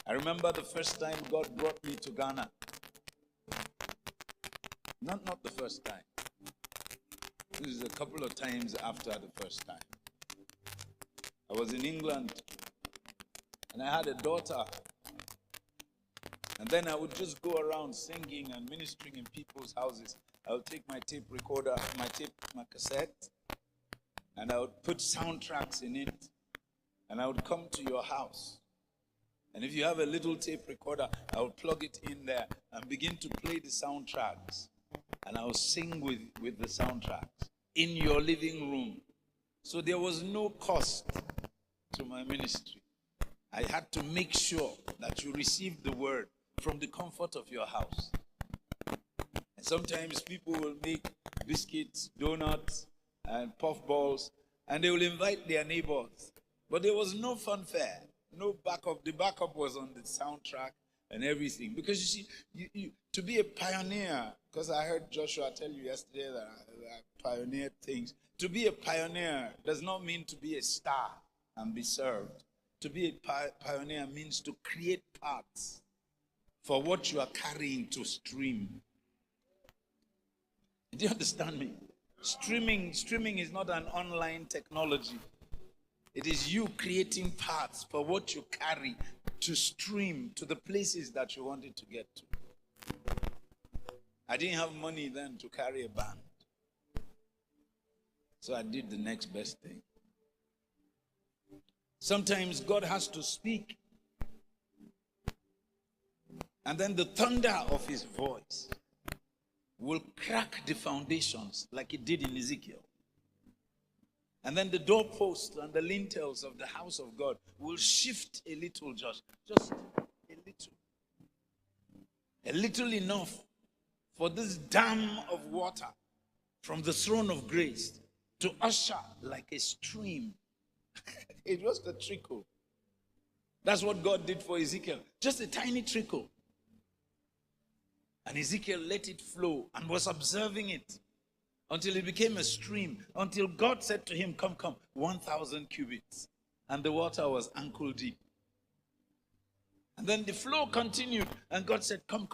I remember the first time God brought me to Ghana. Not the first time. This is a couple of times after the first time. I was in England and I had a daughter. And then I would just go around singing and ministering in people's houses. I would take my tape recorder, my cassette, and I would put soundtracks in it. And I would come to your house. And if you have a little tape recorder, I would plug it in there and begin to play the soundtracks. And I would sing with the soundtracks in your living room. So there was no cost to my ministry. I had to make sure that you received the word from the comfort of your house. And sometimes people will make biscuits, donuts, and puffballs, and they will invite their neighbors. But there was no fanfare, no backup. The backup was on the soundtrack and everything. Because you see, to be a pioneer, because I heard Joshua tell you yesterday that I pioneered things. To be a pioneer does not mean to be a star and be served. To be a pioneer means to create paths for what you are carrying to stream. Do you understand me? Streaming is not an online technology. It is you creating paths for what you carry to stream to the places that you wanted to get to. I didn't have money then to carry a band. So I did the next best thing. Sometimes God has to speak. And then the thunder of his voice will crack the foundations like it did in Ezekiel. And then the doorposts and the lintels of the house of God will shift a little, just a little. A little enough for this dam of water from the throne of grace to usher like a stream. It was a trickle. That's what God did for Ezekiel. Just a tiny trickle. And Ezekiel let it flow and was observing it until it became a stream, until God said to him, come, 1,000 cubits. And the water was ankle deep. And then the flow continued, and God said, come.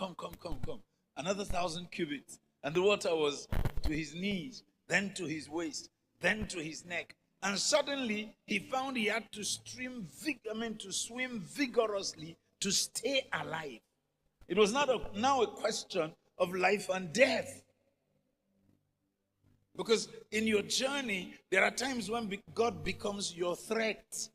Another 1,000 cubits. And the water was to his knees, then to his waist, then to his neck. And suddenly, he found he had to swim vigorously to stay alive. It was not now a question of life and death. Because in your journey, there are times when God becomes your threat.